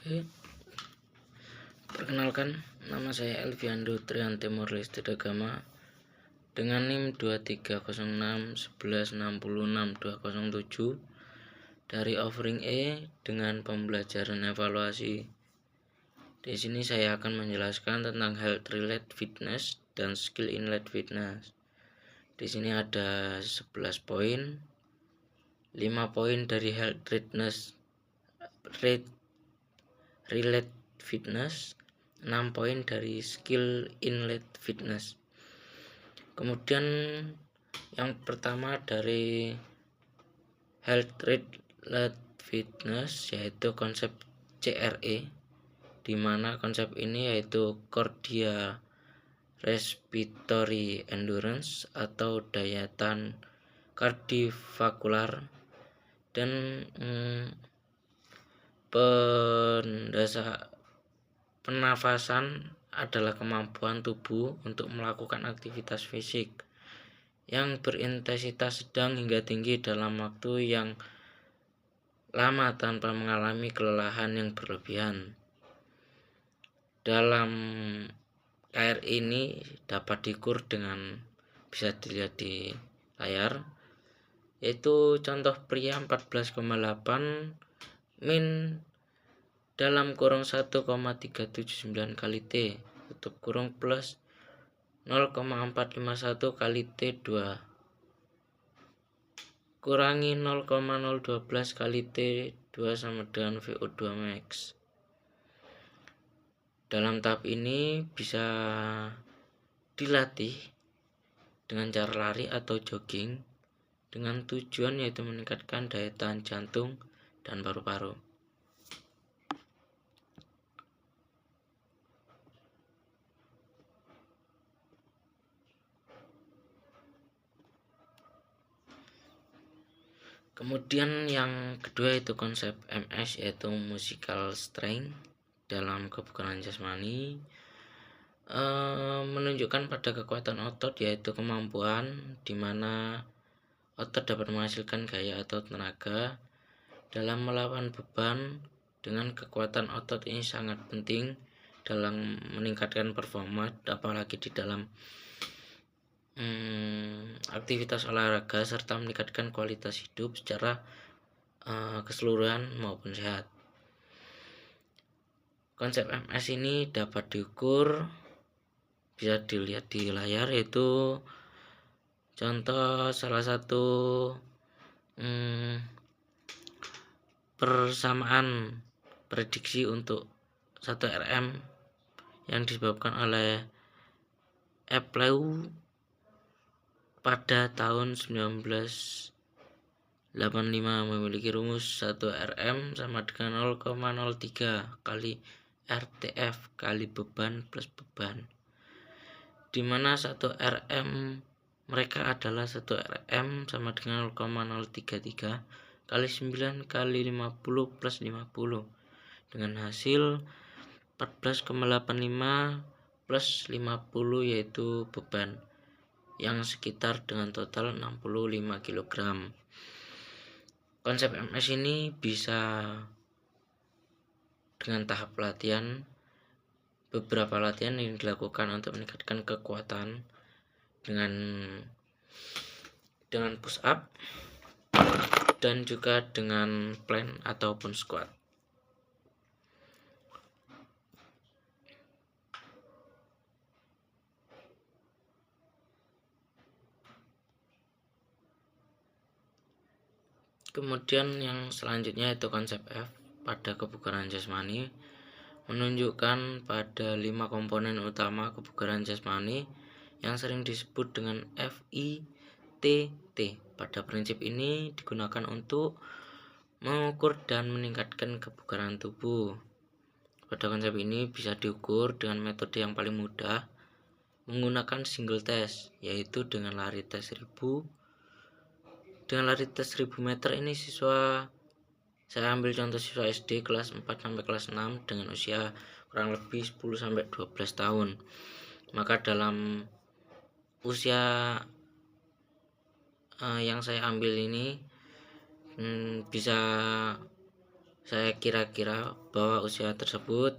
Oke, perkenalkan, nama saya Elviando Trian Timur Leste Agama dengan NIM 230611660207 dari offering E dengan pembelajaran evaluasi. Di sini saya akan menjelaskan tentang health related fitness dan skill inlet fitness. Di sini ada 11 poin. 5 poin dari health relate fitness, 6 poin dari skill inlet fitness. Kemudian yang pertama dari health relate fitness yaitu konsep CRE, di mana konsep ini yaitu cardio respiratory endurance atau daya tahan kardiovaskular dan penafasan adalah kemampuan tubuh untuk melakukan aktivitas fisik yang berintensitas sedang hingga tinggi dalam waktu yang lama tanpa mengalami kelelahan yang berlebihan. Dalam KR ini dapat diukur dengan bisa dilihat di layar, yaitu contoh pria 14,8 min dalam kurung 1,379 kali T tutup kurung plus 0,451 kali T2 kurangi 0,012 kali T2 sama dengan VO2 max. Dalam tahap ini bisa dilatih dengan cara lari atau jogging dengan tujuan yaitu meningkatkan daya tahan jantung dan paru-paru. Kemudian yang kedua itu konsep MS yaitu musical strength dalam kebugaran jasmani, menunjukkan pada kekuatan otot yaitu kemampuan di mana otot dapat menghasilkan gaya atau tenaga dalam melawan beban. Dengan kekuatan otot ini sangat penting dalam meningkatkan performa, apalagi di dalam aktivitas olahraga serta meningkatkan kualitas hidup secara keseluruhan maupun sehat. Konsep MS ini dapat diukur, bisa dilihat di layar, yaitu contoh salah satu persamaan prediksi untuk 1 RM yang disebabkan oleh Epleu pada tahun 1985 memiliki rumus 1 RM sama dengan 0,03 kali RTF kali beban plus beban, di mana 1 RM mereka adalah 1 RM sama dengan 0,033 kali 9 kali 50 plus 50 dengan hasil 14,85 plus 50 yaitu beban yang sekitar dengan total 65 kg. Konsep MS ini bisa dengan tahap latihan, beberapa latihan yang dilakukan untuk meningkatkan kekuatan dengan push up dan juga dengan plank ataupun squat. Kemudian yang selanjutnya itu konsep F pada kebugaran jasmani, menunjukkan pada 5 komponen utama kebugaran jasmani yang sering disebut dengan FITT. Pada prinsip ini digunakan untuk mengukur dan meningkatkan kebugaran tubuh. Pada konsep ini bisa diukur dengan metode yang paling mudah menggunakan single test, yaitu dengan lari tes 1000. Dengan lari tes 1000 meter ini saya ambil contoh siswa SD kelas 4 sampai kelas 6 dengan usia kurang lebih 10 sampai 12 tahun. Maka dalam usia yang saya ambil ini bisa saya kira-kira bahwa usia tersebut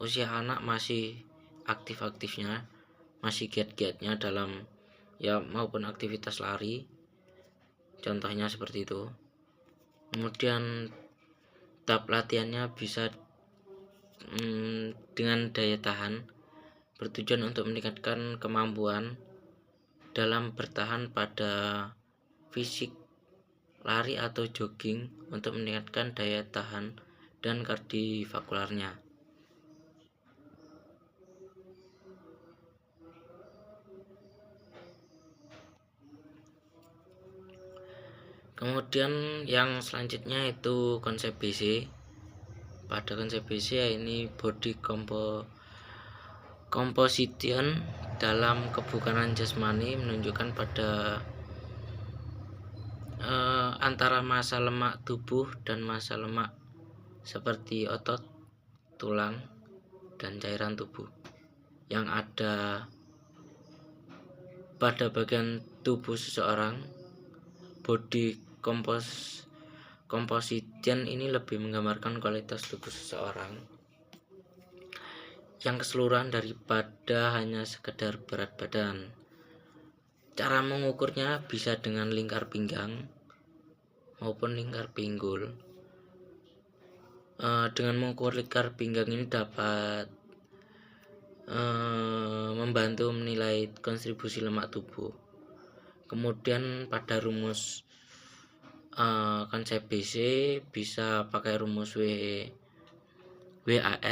usia anak masih aktif-aktifnya, masih giat-giatnya dalam maupun aktivitas lari, contohnya seperti itu. Kemudian tahap latihannya bisa dengan daya tahan, bertujuan untuk meningkatkan kemampuan dalam bertahan pada fisik lari atau jogging untuk meningkatkan daya tahan dan kardiovaskularnya. Kemudian yang selanjutnya itu konsep BC. Pada konsep BC ini body composition dalam kebugaran jasmani menunjukkan pada antara massa lemak tubuh dan massa lemak seperti otot, tulang, dan cairan tubuh yang ada pada bagian tubuh seseorang. Body composition ini lebih menggambarkan kualitas tubuh seseorang yang keseluruhan daripada hanya sekedar berat badan. Cara mengukurnya bisa dengan lingkar pinggang maupun lingkar pinggul. Dengan mengukur lingkar pinggang ini dapat membantu menilai kontribusi lemak tubuh. Kemudian pada rumus konsep BC bisa pakai rumus WAR,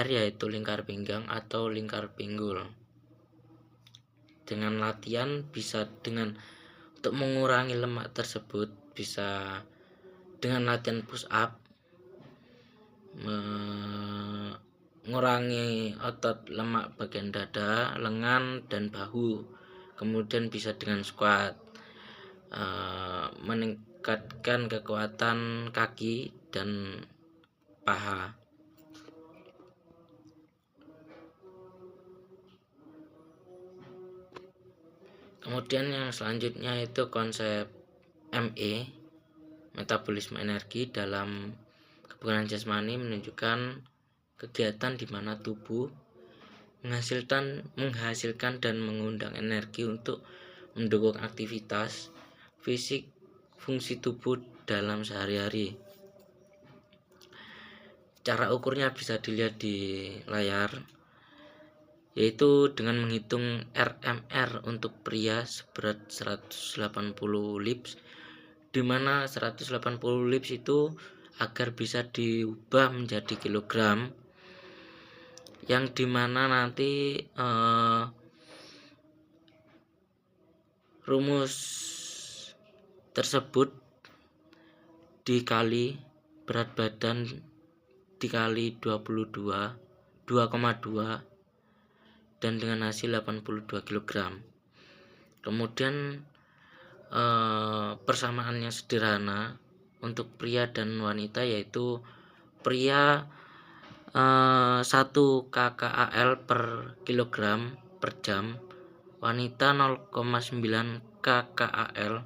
yaitu lingkar pinggang atau lingkar pinggul. Dengan latihan bisa untuk mengurangi lemak tersebut, bisa dengan latihan push up, mengurangi otot lemak bagian dada, lengan, dan bahu. Kemudian bisa dengan squat, meningkatkan kekuatan kaki dan paha. Kemudian yang selanjutnya itu konsep ME, metabolisme energi dalam kebugaran jasmani, menunjukkan kegiatan di mana tubuh menghasilkan dan mengundang energi untuk mendukung aktivitas fisik fungsi tubuh dalam sehari-hari. Cara ukurnya bisa dilihat di layar, yaitu dengan menghitung RMR untuk pria seberat 180 lips, di mana 180 lips itu agar bisa diubah menjadi kilogram, yang dimana nanti rumus tersebut dikali berat badan dikali 2,2 dan dengan hasil 82 kg. Kemudian persamaannya sederhana untuk pria dan wanita, yaitu pria 1 kcal per kilogram per jam, wanita 0,9 kcal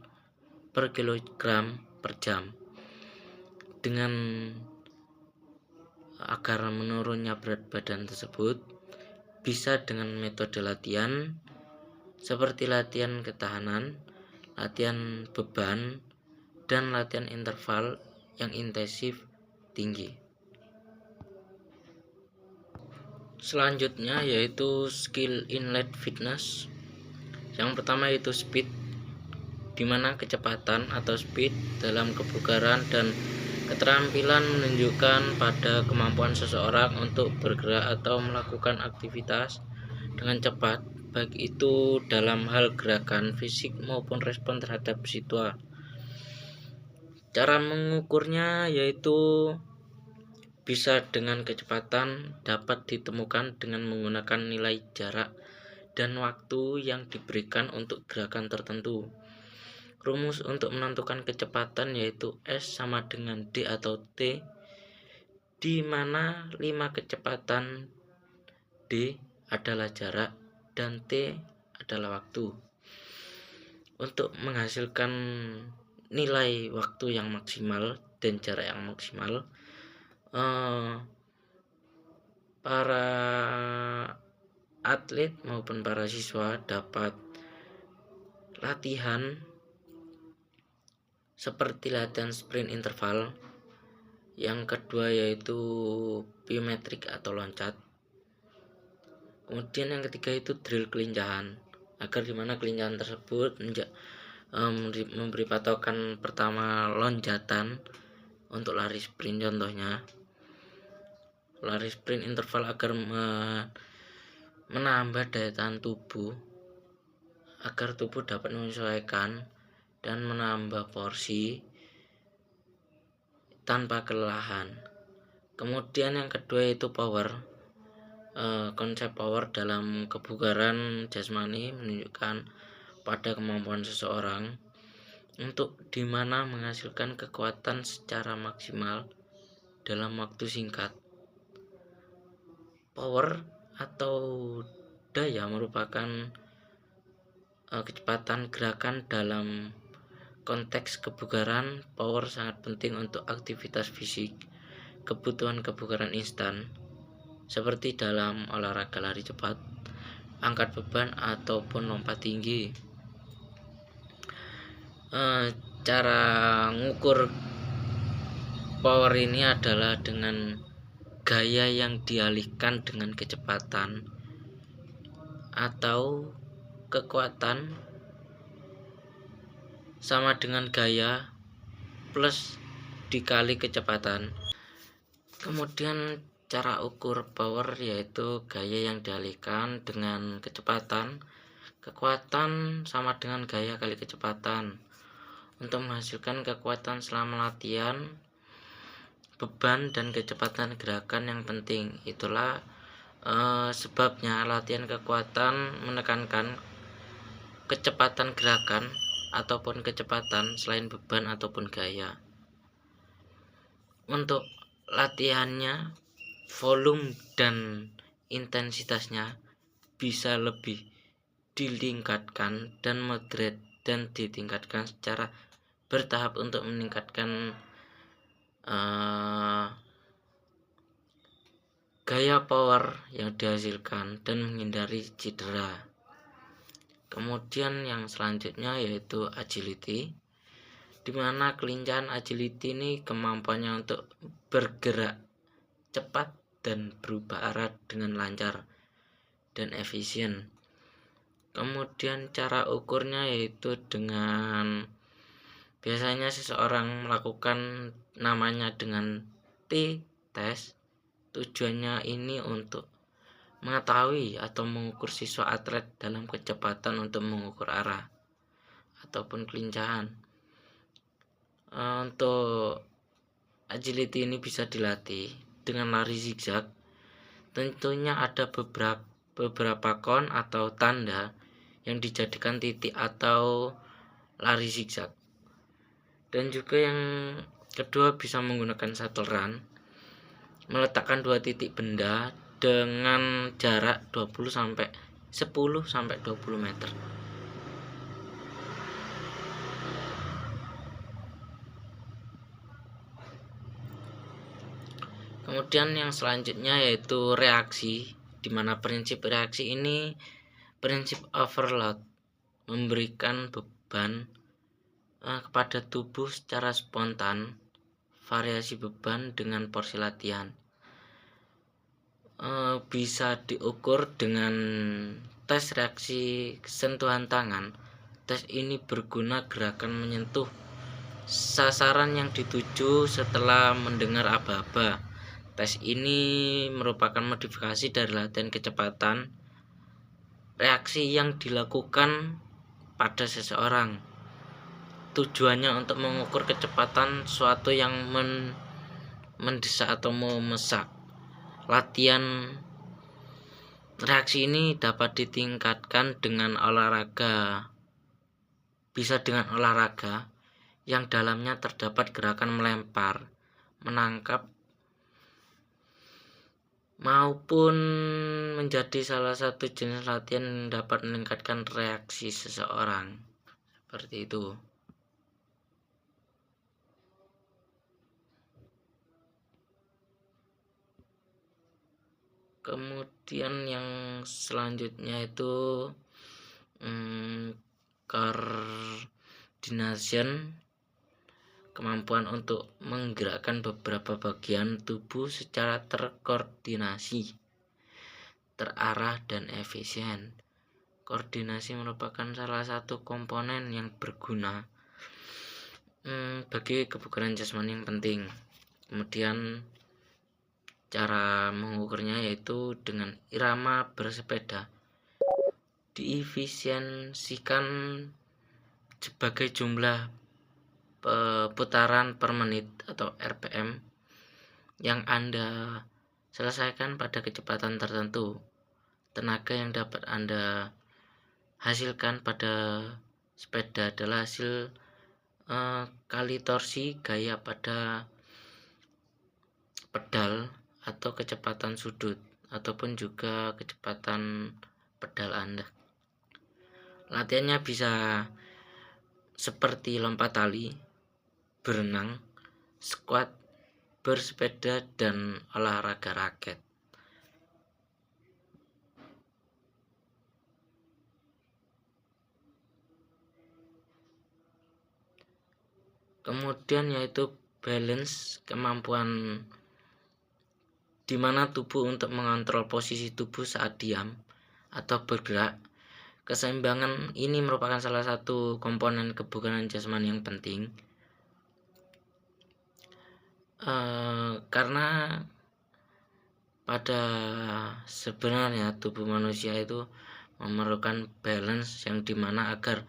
per kilogram per jam. Dengan agar menurunnya berat badan tersebut bisa dengan metode latihan seperti latihan ketahanan, latihan beban, dan latihan interval yang intensif tinggi. Selanjutnya yaitu skill inlet fitness. Yang pertama yaitu speed, dimana kecepatan atau speed dalam kebugaran dan keterampilan menunjukkan pada kemampuan seseorang untuk bergerak atau melakukan aktivitas dengan cepat, baik itu dalam hal gerakan fisik maupun respon terhadap situasi. Cara mengukurnya yaitu bisa dengan kecepatan, dapat ditemukan dengan menggunakan nilai jarak dan waktu yang diberikan untuk gerakan tertentu. Rumus untuk menentukan kecepatan yaitu S sama dengan D atau T, di mana 5 kecepatan D adalah jarak dan T adalah waktu. Untuk menghasilkan nilai waktu yang maksimal, dan jarak yang maksimal, para atlet maupun para siswa dapat latihan seperti latihan sprint interval. Yang kedua yaitu biometrik atau loncat. Kemudian yang ketiga itu drill kelincahan, agar dimana kelincahan tersebut memberi patokan pertama loncatan untuk lari sprint. Contohnya lari sprint interval agar menambah daya tahan tubuh, agar tubuh dapat menyesuaikan dan menambah porsi tanpa kelelahan. Kemudian yang kedua yaitu power. Konsep power dalam kebugaran jasmani menunjukkan pada kemampuan seseorang untuk dimana menghasilkan kekuatan secara maksimal dalam waktu singkat. Power atau daya merupakan kecepatan gerakan. Dalam konteks kebugaran, power sangat penting untuk aktivitas fisik, kebutuhan kebugaran instan, seperti dalam olahraga lari cepat, angkat beban, ataupun lompat tinggi. Cara ngukur power ini adalah dengan gaya yang dialihkan dengan kecepatan atau kekuatan sama dengan gaya plus dikali kecepatan. Kemudian cara ukur power yaitu gaya yang dialihkan dengan kecepatan, kekuatan sama dengan gaya kali kecepatan. Untuk menghasilkan kekuatan selama latihan, beban dan kecepatan gerakan yang penting. Itulah sebabnya latihan kekuatan menekankan kecepatan gerakan ataupun kecepatan selain beban ataupun gaya. Untuk latihannya, volume dan intensitasnya bisa lebih ditingkatkan dan moderate dan ditingkatkan secara bertahap untuk meningkatkan gaya power yang dihasilkan dan menghindari cedera. Kemudian yang selanjutnya yaitu agility, di mana kelincahan agility ini kemampuannya untuk bergerak cepat dan berubah arah dengan lancar dan efisien. Kemudian cara ukurnya yaitu dengan biasanya seseorang melakukan namanya dengan T-test. Tujuannya ini untuk mengetahui atau mengukur siswa atlet dalam kecepatan untuk mengukur arah ataupun kelincahan. Untuk agility ini bisa dilatih dengan lari zigzag. Tentunya ada beberapa kon atau tanda yang dijadikan titik atau lari zigzag. Dan juga yang kedua bisa menggunakan shuttle run, meletakkan dua titik benda dengan jarak 10 sampai 20 meter. Kemudian yang selanjutnya yaitu reaksi, di mana prinsip reaksi ini prinsip overload, memberikan beban kepada tubuh secara spontan, variasi beban dengan porsi latihan. Bisa diukur dengan tes reaksi sentuhan tangan. Tes ini berguna gerakan menyentuh sasaran yang dituju setelah mendengar aba-aba. Tes ini merupakan modifikasi dari latihan kecepatan reaksi yang dilakukan pada seseorang. Tujuannya untuk mengukur kecepatan suatu yang mendesak atau memesak. Latihan reaksi ini dapat ditingkatkan dengan olahraga. Bisa dengan olahraga yang dalamnya terdapat gerakan melempar, menangkap, maupun menjadi salah satu jenis latihan yang dapat meningkatkan reaksi seseorang. Seperti itu. Kemudian yang selanjutnya itu coordination, kemampuan untuk menggerakkan beberapa bagian tubuh secara terkoordinasi, terarah, dan efisien. Koordinasi merupakan salah satu komponen yang berguna bagi kebugaran jasmani yang penting. Kemudian cara mengukurnya yaitu dengan irama bersepeda, diefisiensikan sebagai jumlah putaran per menit atau RPM yang Anda selesaikan pada kecepatan tertentu. Tenaga yang dapat Anda hasilkan pada sepeda adalah hasil kali torsi gaya pada pedal atau kecepatan sudut ataupun juga kecepatan pedal Anda. Latihannya bisa seperti lompat tali, berenang, squat, bersepeda, dan olahraga raket. Kemudian yaitu balance, kemampuan di mana tubuh untuk mengontrol posisi tubuh saat diam atau bergerak. Keseimbangan ini merupakan salah satu komponen kebugaran jasmani yang penting, karena pada sebenarnya tubuh manusia itu memerlukan balance yang dimana agar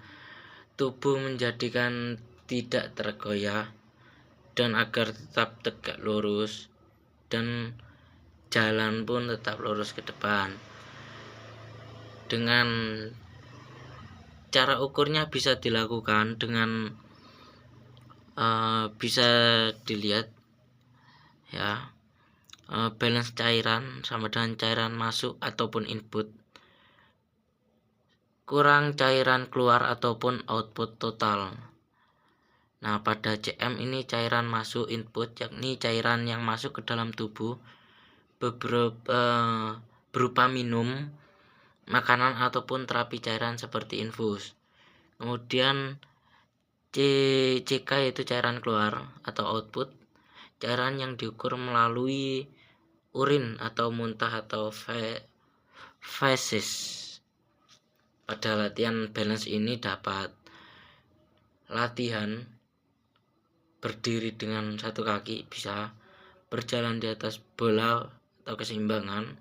tubuh menjadikan tidak tergoyah dan agar tetap tegak lurus dan jalan pun tetap lurus ke depan. Dengan cara ukurnya bisa dilakukan dengan bisa dilihat ya, balance cairan sama dengan cairan masuk ataupun input, kurang cairan keluar ataupun output total. Nah, pada CM ini cairan masuk input, yakni cairan yang masuk ke dalam tubuh berupa minum, makanan ataupun terapi cairan seperti infus. Kemudian CK yaitu cairan keluar atau output, cairan yang diukur melalui urin atau muntah atau feses. Pada latihan balance ini dapat latihan berdiri dengan satu kaki, bisa berjalan di atas bola atau keseimbangan,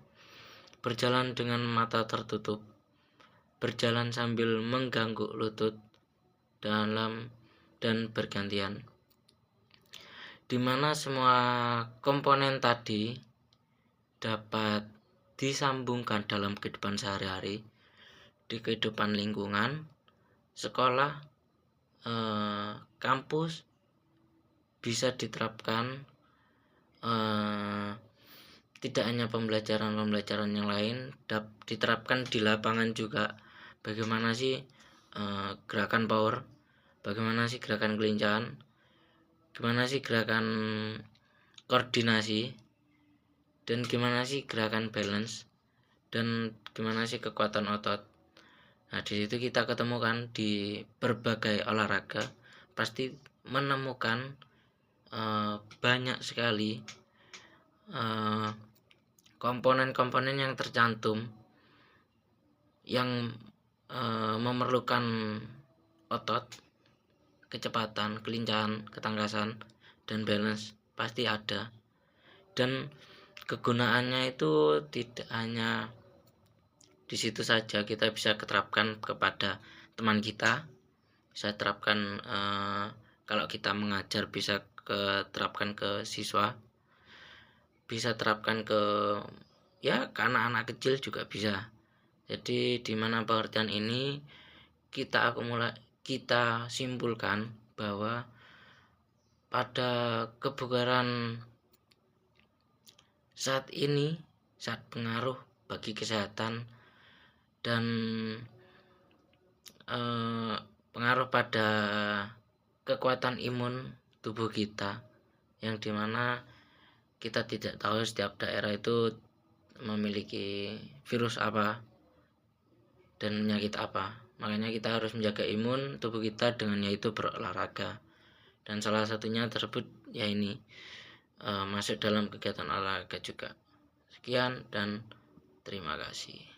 berjalan dengan mata tertutup, berjalan sambil mengganggu lutut dan bergantian, di mana semua komponen tadi dapat disambungkan dalam kehidupan sehari-hari, di kehidupan lingkungan, sekolah, kampus, bisa diterapkan. Tidak hanya pembelajaran yang lain, diterapkan di lapangan juga. Bagaimana sih gerakan power, bagaimana sih gerakan kelincahan, gimana sih gerakan koordinasi, dan gimana sih gerakan balance, dan gimana sih kekuatan otot. Nah, di situ kita ketemukan di berbagai olahraga pasti menemukan banyak sekali komponen-komponen yang tercantum yang memerlukan otot, kecepatan, kelincahan, ketangkasan, dan balance pasti ada. Dan kegunaannya itu tidak hanya di situ saja, kita bisa terapkan kepada teman kita, bisa terapkan kalau kita mengajar bisa terapkan ke siswa, bisa terapkan ke anak-anak kecil juga bisa. Jadi di mana pengertian ini kita simpulkan bahwa pada kebugaran saat ini sangat pengaruh bagi kesehatan dan pengaruh pada kekuatan imun tubuh kita, yang dimana kita tidak tahu setiap daerah itu memiliki virus apa dan penyakit apa. Makanya kita harus menjaga imun tubuh kita dengan yaitu berolahraga. Dan salah satunya tersebut ya ini masuk dalam kegiatan olahraga juga. Sekian dan terima kasih.